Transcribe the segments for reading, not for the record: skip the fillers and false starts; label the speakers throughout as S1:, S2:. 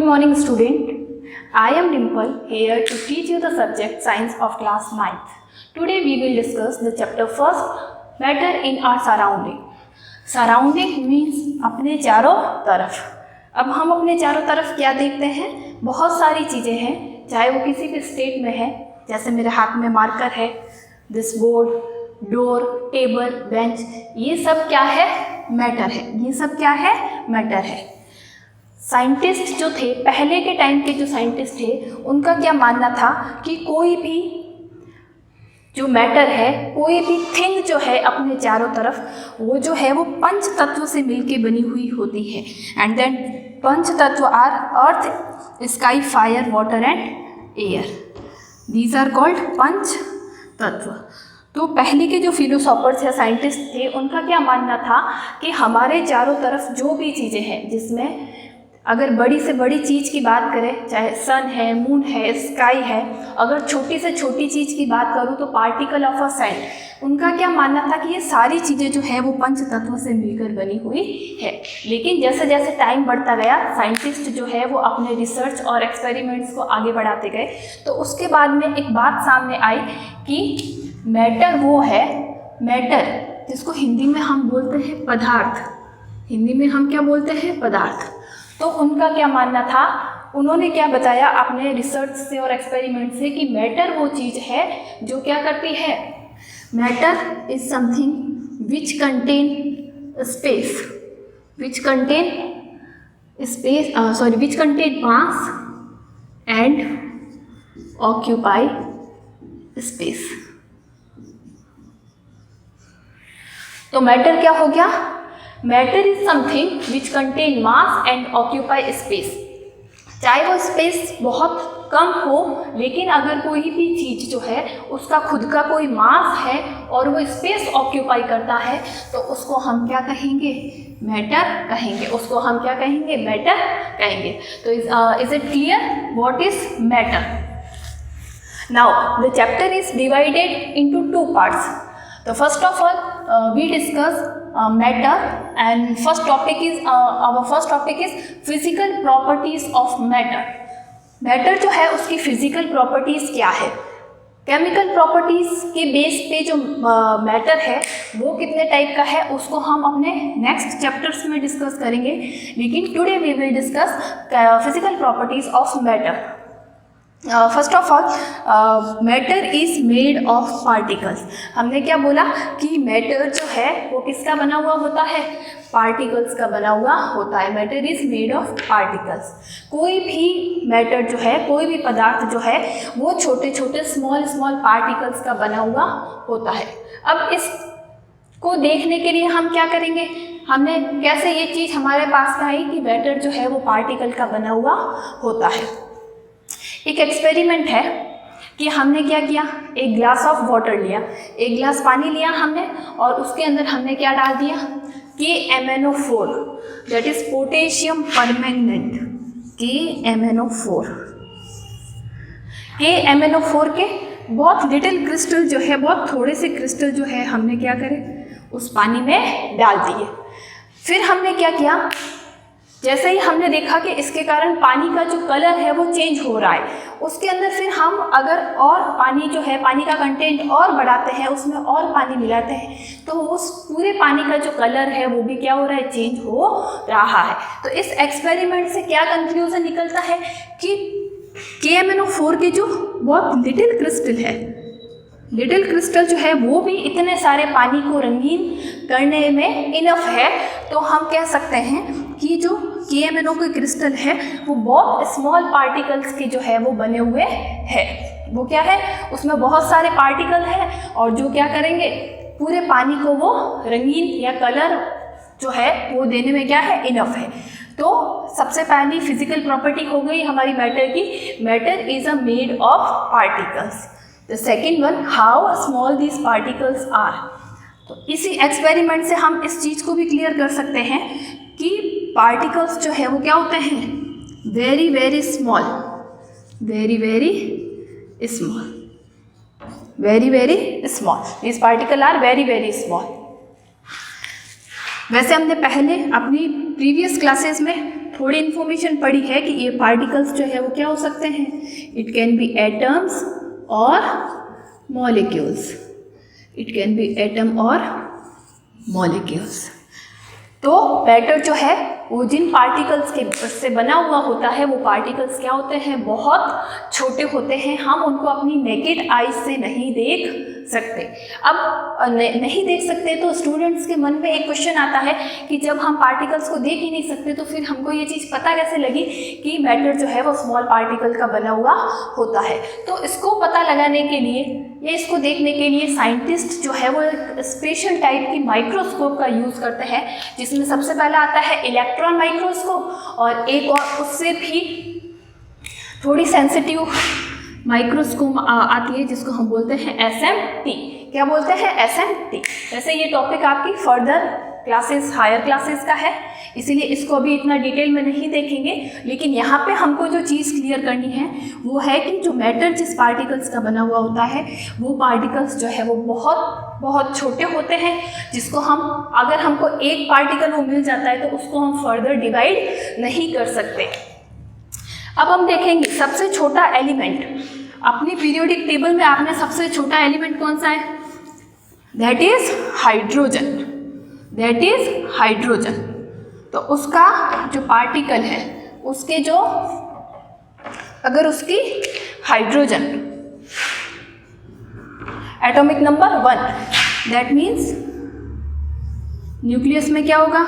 S1: morning student. I am Dimple here to teach you the subject science of class 9th. Today we will discuss the chapter first matter in our surrounding. Surrounding means अपने चारों तरफ. अब हम अपने चारों तरफ क्या देखते हैं? बहुत सारी चीज़ें हैं, चाहे वो किसी भी स्टेट में है, जैसे मेरे हाथ में मार्कर है, this board, door, table, bench, ये सब क्या है? मैटर है. ये सब क्या है? मैटर है. साइंटिस्ट जो थे, पहले के टाइम के जो साइंटिस्ट थे, उनका क्या मानना था कि कोई भी जो मैटर है, कोई भी थिंग जो है अपने चारों तरफ, वो जो है वो पंच तत्व से मिलके बनी हुई होती है. And then panch tattva are earth, sky, fire, water and air. These are called panch tattva. तो पहले के जो फिलोसोफर्स या साइंटिस्ट थे, उनका क्या मानना था कि हमारे चारों तरफ जो भी चीज़ें हैं, जिसमें अगर बड़ी से बड़ी चीज़ की बात करें, चाहे सन है, मून है, स्काई है, अगर छोटी से छोटी चीज़ की बात करूँ तो पार्टिकल ऑफ अ सैंड, उनका क्या मानना था कि ये सारी चीज़ें जो है वो पंच तत्व से मिलकर बनी हुई है. लेकिन जैसे जैसे टाइम बढ़ता गया, साइंटिस्ट जो है वो अपने रिसर्च और एक्सपेरिमेंट्स को आगे बढ़ाते गए, तो उसके बाद में एक बात सामने आई कि मैटर वो है, मैटर जिसको हिंदी में हम बोलते हैं पदार्थ. हिंदी में हम क्या बोलते हैं? पदार्थ. तो उनका क्या मानना था, उन्होंने क्या बताया अपने रिसर्च से और एक्सपेरिमेंट से कि मैटर वो चीज़ है जो क्या करती है. Matter is something which contain space, which contain space, which contain mass and occupy space. तो मैटर क्या हो गया? Matter is something which contain mass and occupy space. चाहे वो स्पेस बहुत कम हो, लेकिन अगर कोई भी चीज़ जो है उसका खुद का कोई मास है और वो स्पेस ऑक्यूपाई करता है, तो उसको हम क्या कहेंगे? मैटर कहेंगे. उसको हम क्या कहेंगे? मैटर कहेंगे. तो is it clear what is matter? Now the chapter is divided into two parts. तो first of all we discuss matter, and our first topic is physical properties of matter. Matter जो है उसकी physical properties क्या है? Chemical properties के base पे जो matter है वो कितने टाइप का है, उसको हम अपने नेक्स्ट चैप्टर्स में डिस्कस करेंगे. लेकिन today we will discuss physical properties of matter. First of all matter is made of particles. हमने क्या बोला कि मैटर जो है वो किसका बना हुआ होता है? पार्टिकल्स का बना हुआ होता है. Matter is made of particles. कोई भी मैटर जो है, कोई भी पदार्थ जो है वो छोटे छोटे स्मॉल पार्टिकल्स का बना हुआ होता है. अब इसको देखने के लिए हम क्या करेंगे? हमने कैसे ये चीज़ हमारे पास में आई कि मैटर जो है वो पार्टिकल का बना हुआ होता है. एक एक्सपेरिमेंट है कि हमने क्या किया, एक ग्लास ऑफ वाटर लिया, एक गिलास पानी लिया हमने, और उसके अंदर हमने क्या डाल दिया? KMnO4, that is potassium permanganate. KMnO4. KMnO4 के बहुत लिटिल क्रिस्टल जो है, बहुत थोड़े से क्रिस्टल जो है, हमने क्या करे? उस पानी में डाल दिए. फिर हमने क्या किया, जैसे ही हमने देखा कि इसके कारण पानी का जो कलर है वो चेंज हो रहा है, उसके अंदर फिर हम अगर और पानी जो है, पानी का कंटेंट और बढ़ाते हैं, उसमें और पानी मिलाते हैं, तो उस पूरे पानी का जो कलर है वो भी क्या हो रहा है? चेंज हो रहा है. तो इस एक्सपेरिमेंट से क्या कंक्लूजन निकलता है कि KMnO4 के जो बहुत लिटिल क्रिस्टल है, लिटिल क्रिस्टल जो है वो भी इतने सारे पानी को रंगीन करने में इनफ है. तो हम कह सकते हैं कि जो KMnO के क्रिस्टल है वो बहुत स्मॉल पार्टिकल्स के जो है वो बने हुए हैं. वो क्या है? उसमें बहुत सारे पार्टिकल हैं, और जो क्या करेंगे? पूरे पानी को वो रंगीन या कलर जो है वो देने में क्या है? इनफ है. तो सबसे पहली फिजिकल प्रॉपर्टी हो गई हमारी मैटर की. Matter is a made of particles. The second one, how small these particles are. तो इसी एक्सपेरिमेंट से हम इस चीज़ को भी क्लियर कर सकते हैं कि पार्टिकल्स जो है वो क्या होते हैं? Very very small, very very small, very very small. This particle are very very small. वैसे हमने पहले अपनी प्रीवियस क्लासेस में थोड़ी इन्फॉर्मेशन पढ़ी है कि ये पार्टिकल्स जो है वो क्या हो सकते हैं, इट कैन बी एटम्स और molecules, it can be atom और मॉलिक्यूल्स। तो मैटर जो है वो जिन पार्टिकल्स के से बना हुआ होता है वो पार्टिकल्स क्या होते हैं, बहुत छोटे होते हैं, हम उनको अपनी नेकेड आईज से नहीं देख सकते। अब नहीं देख सकते तो स्टूडेंट्स के मन में एक क्वेश्चन आता है कि जब हम पार्टिकल्स को देख ही नहीं सकते तो फिर हमको ये चीज़ पता कैसे लगी कि मैटर जो है वो स्मॉल पार्टिकल का बना हुआ होता है। तो इसको पता लगाने के लिए या इसको देखने के लिए साइंटिस्ट जो है वो एक स्पेशल टाइप की माइक्रोस्कोप का यूज़ करते हैं, जिसमें सबसे पहला आता है इलेक्ट्रॉन माइक्रोस्कोप और एक और उससे भी थोड़ी सेंसिटिव माइक्रोस्कोप आती है जिसको हम बोलते हैं SMT। क्या बोलते हैं, SMT। वैसे ये टॉपिक आपकी फर्दर क्लासेस, हायर क्लासेस का है, इसीलिए इसको अभी इतना डिटेल में नहीं देखेंगे, लेकिन यहाँ पे हमको जो चीज़ क्लियर करनी है वो है कि जो मैटर जिस पार्टिकल्स का बना हुआ होता है वो पार्टिकल्स जो है वो बहुत बहुत छोटे होते हैं, जिसको हम अगर हमको एक पार्टिकल वो मिल जाता है तो उसको हम फर्दर डिवाइड नहीं कर सकते। अब हम देखेंगे सबसे छोटा एलिमेंट, अपनी पीरियोडिक टेबल में आपने सबसे छोटा एलिमेंट कौन सा है, that is hydrogen, that is hydrogen. तो उसका जो पार्टिकल है उसके जो अगर उसकी hydrogen atomic number 1, that means nucleus में क्या होगा,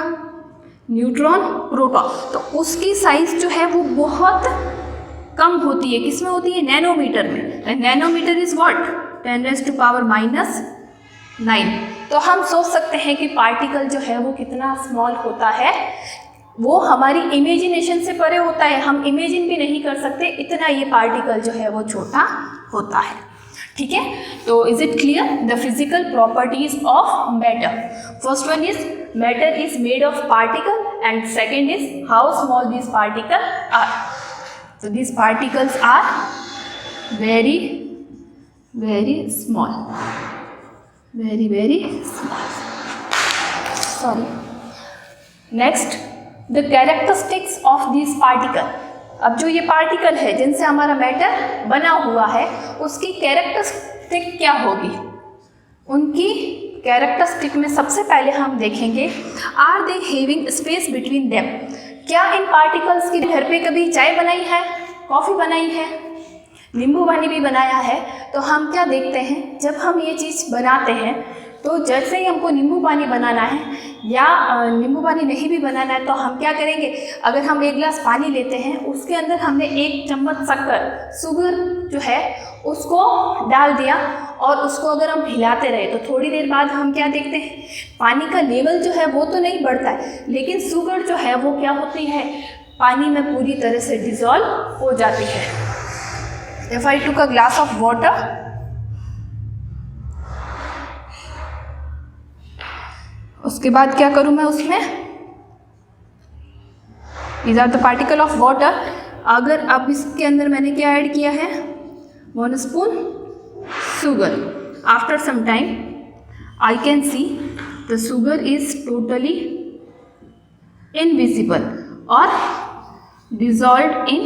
S1: न्यूट्रॉन प्रोटॉन, तो उसकी साइज जो है वो बहुत कम होती है, किसमें होती है, नैनोमीटर में। नैनोमीटर इज व्हाट, 10⁻⁹ तो हम सोच सकते हैं कि पार्टिकल जो है वो कितना स्मॉल होता है, वो हमारी इमेजिनेशन से परे होता है, हम इमेजिन भी नहीं कर सकते इतना ये पार्टिकल जो है वो छोटा होता है। ठीक है, तो is it clear the physical properties of matter. First one is matter is made of particle and second is how small this particle are. So these particles are very very small, very small. Sorry. Next, the characteristics of these particle. अब जो ये particle है जिनसे हमारा matter बना हुआ है उसकी कैरेक्टरिस्टिक क्या होगी, उनकी कैरेक्टरिस्टिक में सबसे पहले हम देखेंगे are they having space between them. क्या इन पार्टिकल्स की घर पे कभी चाय बनाई है, कॉफ़ी बनाई है, नींबू पानी भी बनाया है, तो हम क्या देखते हैं जब हम ये चीज़ बनाते हैं तो जैसे ही हमको नींबू पानी बनाना है या नींबू पानी नहीं भी बनाना है तो हम क्या करेंगे, अगर हम एक गिलास पानी लेते हैं उसके अंदर हमने 1 चम्मच शक्कर, शुगर जो है उसको डाल दिया और उसको अगर हम हिलाते रहे तो थोड़ी देर बाद हम क्या देखते हैं, पानी का लेवल जो है वो तो नहीं बढ़ता है लेकिन शुगर जो है वो क्या होती है, पानी में पूरी तरह से डिज़ोल्व हो जाती है। If I took a glass of water, उसके बाद क्या करूँ मैं उसमें, these are the particle of water. अगर अब इसके अंदर मैंने क्या ऐड किया है, 1 spoon sugar. After some time I can see the sugar is totally invisible or dissolved in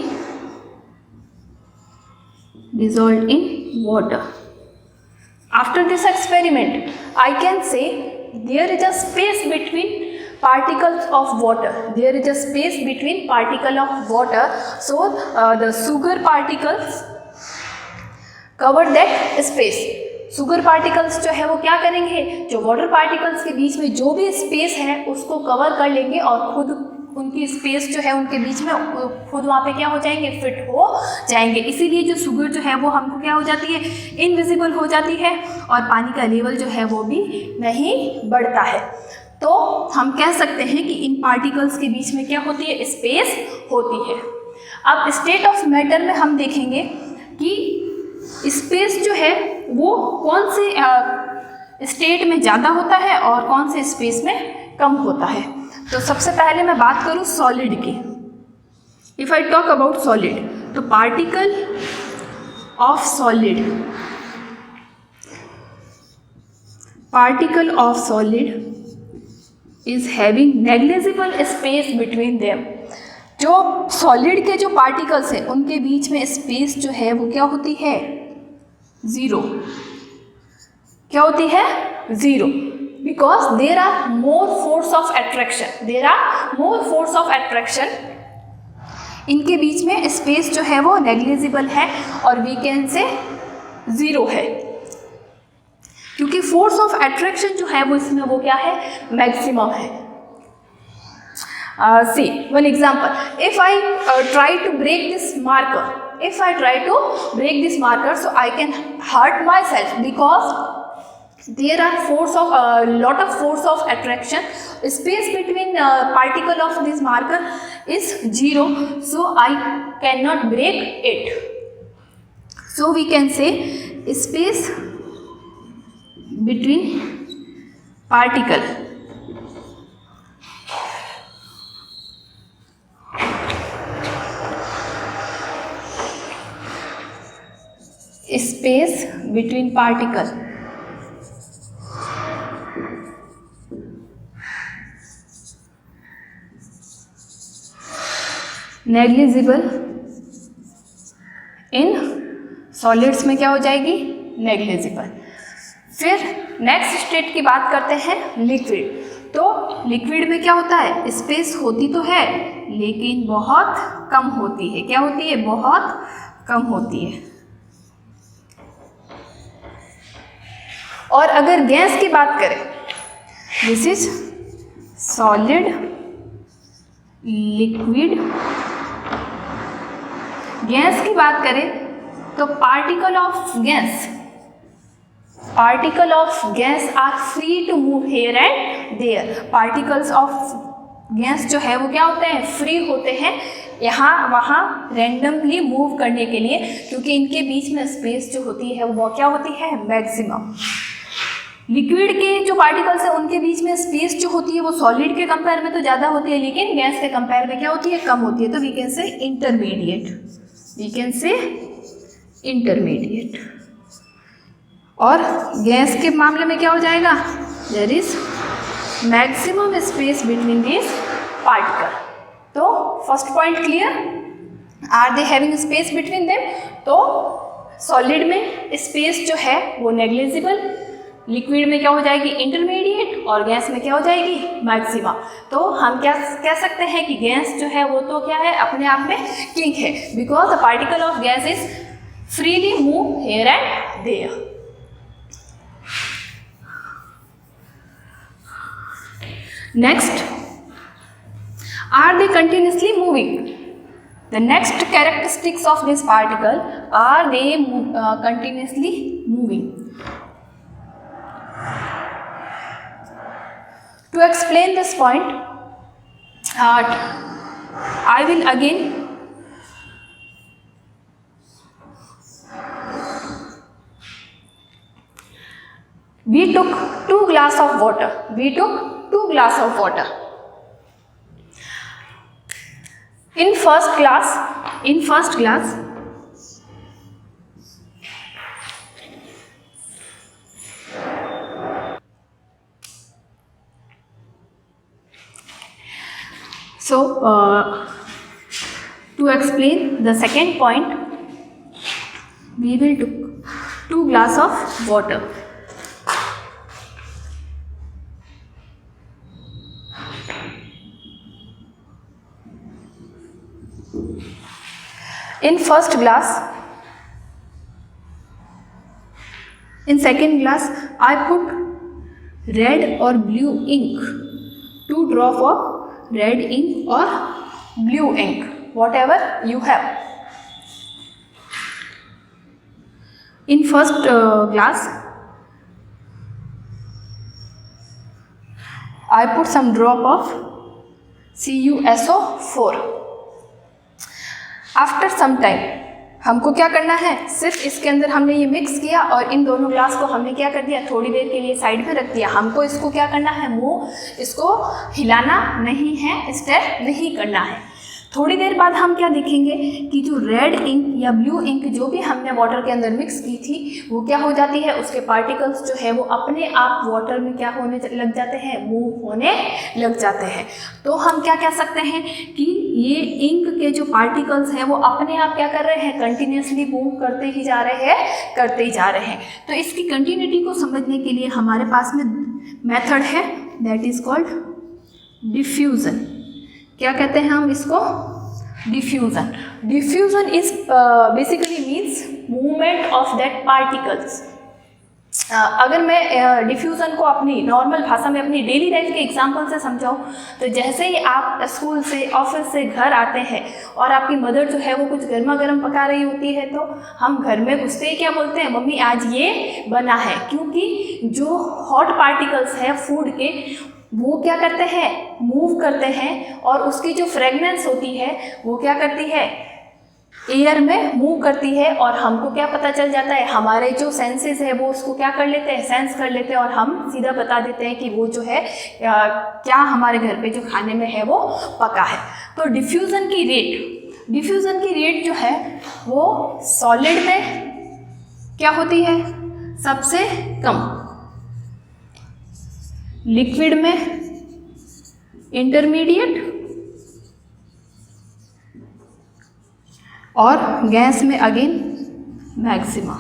S1: water. After this experiment I can say there is a space between particles of water, there is a space between particle of water, so the sugar particles cover that space. Sugar particles जो है वो क्या करेंगे, जो water particles के बीच में जो भी स्पेस है उसको कवर कर लेंगे और खुद उनकी स्पेस जो है उनके बीच में खुद वहाँ पे क्या हो जाएंगे, फिट हो जाएंगे। इसीलिए जो शुगर जो है वो हमको क्या हो जाती है, इनविजिबल हो जाती है और पानी का लेवल जो है वो भी नहीं बढ़ता है। तो हम कह सकते हैं कि इन पार्टिकल्स के बीच में क्या होती है, स्पेस होती है। अब स्टेट ऑफ मैटर में हम देखेंगे कि स्पेस जो है वो कौन से स्टेट में ज़्यादा होता है और कौन से स्पेस में कम होता है। तो सबसे पहले मैं बात करूँ सॉलिड की। If I talk about solid, तो particle of solid is having negligible space between them. जो सॉलिड के जो पार्टिकल्स हैं उनके बीच में स्पेस जो है वो क्या होती है, ज़ीरो। क्या होती है, zero, because there are more force of attraction, there are more force of attraction. इनके बीच में स्पेस जो है वो नेग्लिजिबल है और वी कैन से ज़ीरो है, क्योंकि फोर्स ऑफ अट्रैक्शन जो है वो इसमें वो क्या है, मैक्सिमम है। See one example. If I try to break this marker, if I try to break this marker, so I can hurt myself because there are force of lot of force of attraction. Space between particle of this marker is zero, so I cannot break it. So we can say space between particle space between particle negligible, in solids में क्या हो जाएगी, negligible. फिर next state की बात करते हैं, liquid. तो लिक्विड में क्या होता है, स्पेस होती तो है लेकिन बहुत कम होती है। क्या होती है, बहुत कम होती है। और अगर गैस की बात करें, this is solid, liquid. Gas की बात करें तो particle of gas are free to move here and there. Particles of gas जो है वो क्या होते हैं, फ्री होते हैं यहाँ वहाँ रैंडमली मूव करने के लिए, क्योंकि इनके बीच में स्पेस जो होती है वो क्या होती है, मैक्सिमम। लिक्विड के जो पार्टिकल्स हैं उनके बीच में स्पेस जो होती है वो सॉलिड के कंपेयर में तो ज़्यादा होती है, लेकिन गैस के कंपेयर में क्या होती है, कम होती है। तो we can say intermediate, we can say intermediate. और गैस के मामले में क्या हो जाएगा, there is maximum space between this particle. तो first point clear, are they having space between them. तो सॉलिड में स्पेस जो है वो नेग्लिजिबल, लिक्विड में क्या हो जाएगी, इंटरमीडिएट, और गैस में क्या हो जाएगी, मैक्सिमा। तो हम क्या कह सकते हैं कि गैस जो है वो तो क्या है, अपने आप में किंग है, because the particle of gas is freely move here and there. Next, are they continuously moving? The next characteristics of this particle, are they continuously moving? To explain this point, I will again we took 2 glass of water. We took 2 glass of water. In first glass, so to explain the second point, we will take 2 glass of water. In first glass, in second glass, I put red or blue ink, 2 drop of red ink or blue ink, whatever you have. In first glass, I put some drop of CuSO4. After some time हमको क्या करना है, सिर्फ इसके अंदर हमने ये mix किया और इन दोनों ग्लास को हमने क्या कर दिया, थोड़ी देर के लिए साइड में रख दिया। हमको इसको क्या करना है, इसको हिलाना नहीं है, स्टर नहीं करना है। थोड़ी देर बाद हम क्या देखेंगे कि जो रेड इंक या ब्लू इंक जो भी हमने वाटर के अंदर मिक्स की थी वो क्या हो जाती है, उसके पार्टिकल्स जो है वो अपने आप वाटर में क्या होने लग जाते हैं, मूव होने लग जाते हैं। तो हम क्या कह सकते हैं कि ये इंक के जो पार्टिकल्स हैं वो अपने आप क्या कर रहे हैं, कंटिन्यूसली मूव करते ही जा रहे हैं। तो इसकी कंटिन्यूटी को समझने के लिए हमारे पास में मेथड है, दैट इज कॉल्ड डिफ्यूजन। क्या कहते हैं हम इसको, diffusion. Diffusion is basically means movement of that particles. अगर मैं डिफ्यूज़न को अपनी नॉर्मल भाषा में अपनी डेली लाइफ के एग्जांपल से समझाऊँ तो जैसे ही आप स्कूल से, ऑफिस से घर आते हैं और आपकी मदर जो है वो कुछ गर्मा गर्म पका रही होती है, तो हम घर में घुसते ही क्या बोलते हैं, मम्मी आज ये बना है। क्योंकि जो हॉट पार्टिकल्स हैं फूड के वो क्या करते हैं, मूव करते हैं और उसकी जो फ्रेगनेंस होती है वो क्या करती है, एयर में मूव करती है और हमको क्या पता चल जाता है, हमारे जो सेंसेस है वो उसको क्या कर लेते हैं, सेंस कर लेते हैं और हम सीधा बता देते हैं कि वो जो है क्या हमारे घर पे जो खाने में है वो पका है। तो डिफ्यूज़न की रेट जो है वो सॉलिड में क्या होती है, सबसे कम, लिक्विड में इंटरमीडिएट और गैस में अगेन मैक्सिमा।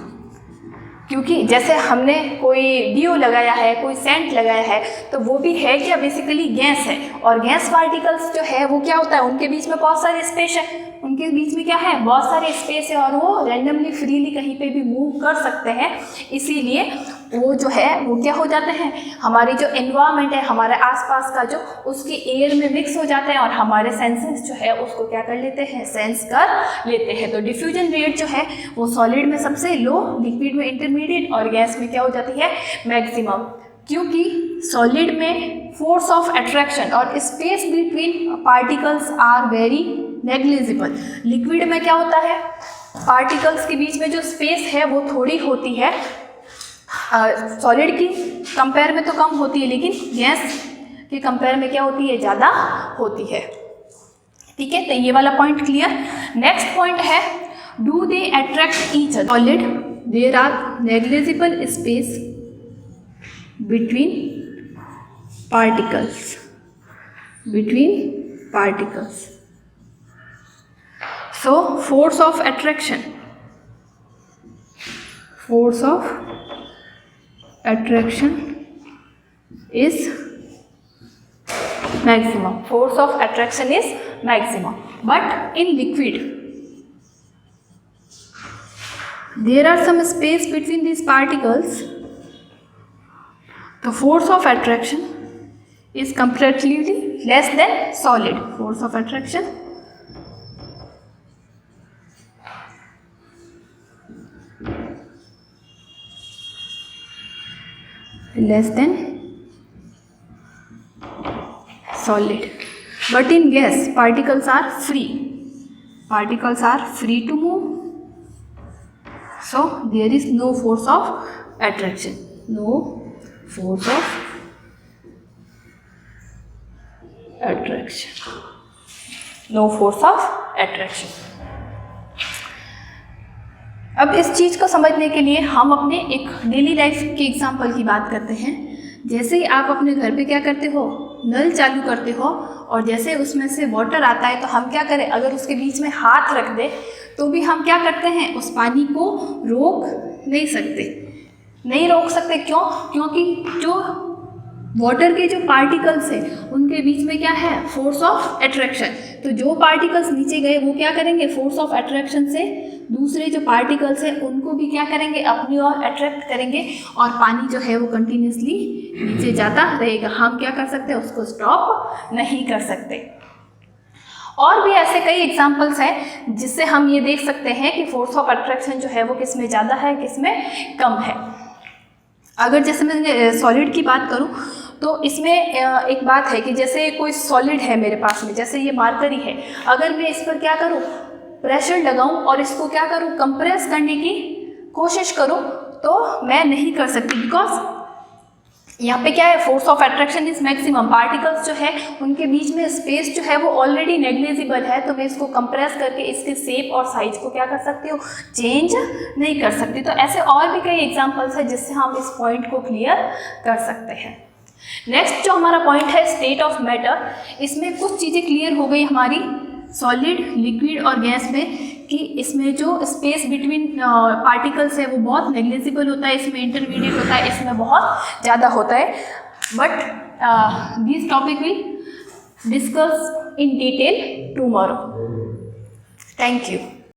S1: क्योंकि जैसे हमने कोई डिओ लगाया है, कोई सेंट लगाया है, तो वो भी है क्या, बेसिकली गैस है। और गैस पार्टिकल्स जो है वो क्या होता है, उनके बीच में बहुत सारे स्पेस है, उनके बीच में क्या है, बहुत सारे स्पेस है और वो रैंडमली फ्रीली कहीं पे भी मूव कर सकते हैं। इसीलिए वो जो है वो क्या हो जाते हैं, हमारी जो एनवायरनमेंट है, हमारे आसपास का जो, उसकी एयर में मिक्स हो जाते हैं और हमारे सेंसेस जो है उसको क्या कर लेते हैं, सेंस कर लेते हैं। तो डिफ्यूजन रेट जो है वो सॉलिड में सबसे लो, लिक्विड में इंटरमीडिएट और गैस में क्या हो जाती है, मैक्सिमम। क्योंकि सॉलिड में फोर्स ऑफ अट्रैक्शन और space between particles are very negligible. Liquid में क्या होता है, पार्टिकल्स के बीच में जो स्पेस है वो थोड़ी होती है, सॉलिड की कंपेयर में तो कम होती है, लेकिन गैस के कंपेयर में क्या होती है, ज़्यादा होती है। ठीक है, तो ये वाला पॉइंट क्लियर। नेक्स्ट पॉइंट है, do they attract each other. Solid there are negligible space between particles. So force of attraction is maximum. Force of attraction is maximum. But in liquid there are some space between these particles. The force of attraction is comparatively less than solid. Force of attraction less than solid. But in gas, particles are free. Particles are free to move. So there is no force of attraction. No force of attraction. No force of attraction. अब इस चीज़ को समझने के लिए हम अपने एक daily life के एग्जाम्पल की बात करते हैं। जैसे ही आप अपने घर पे क्या करते हो, नल चालू करते हो और जैसे उसमें से वाटर आता है तो हम क्या करें, अगर उसके बीच में हाथ रख दें तो भी हम क्या करते हैं, उस पानी को रोक नहीं सकते। क्यों? क्योंकि जो वाटर के जो पार्टिकल्स हैं उनके बीच में क्या है, फोर्स ऑफ अट्रैक्शन। तो जो पार्टिकल्स नीचे गए वो क्या करेंगे, फोर्स ऑफ अट्रैक्शन से दूसरे जो पार्टिकल्स हैं उनको भी क्या करेंगे, अपनी ओर अट्रैक्ट करेंगे और पानी जो है वो कंटिन्यूसली नीचे जाता रहेगा। हम क्या कर सकते हैं, उसको स्टॉप नहीं कर सकते। और भी ऐसे कई एग्जाम्पल्स हैं जिससे हम ये देख सकते हैं कि फोर्स ऑफ अट्रैक्शन जो है वो किस में ज़्यादा है, किस में कम है। अगर जैसे मैं सॉलिड की बात करूं तो इसमें एक बात है कि जैसे कोई सॉलिड है मेरे पास में, जैसे ये मार्करी है, अगर मैं इस पर क्या करूं, प्रेशर लगाऊं और इसको क्या करूं, कंप्रेस करने की कोशिश करूं तो मैं नहीं कर सकती, बिकॉज यहाँ पे क्या है, force of attraction is maximum, particles जो है उनके बीच में स्पेस जो है वो ऑलरेडी नेग्लिजिबल है, तो मैं इसको कंप्रेस करके इसके शेप और साइज को क्या कर सकती हूँ, चेंज नहीं कर सकती। तो ऐसे और भी कई एग्जांपल्स है जिससे हम इस पॉइंट को क्लियर कर सकते हैं। नेक्स्ट जो हमारा पॉइंट है स्टेट ऑफ मैटर, इसमें कुछ चीज़ें क्लियर हो गई हमारी सॉलिड, लिक्विड और गैस में, कि इसमें जो स्पेस बिटवीन पार्टिकल्स है वो बहुत नेग्लिजिबल होता है, इसमें इंटरमीडिएट होता है, इसमें बहुत ज़्यादा होता है। But this topic will discuss in detail tomorrow. Thank you.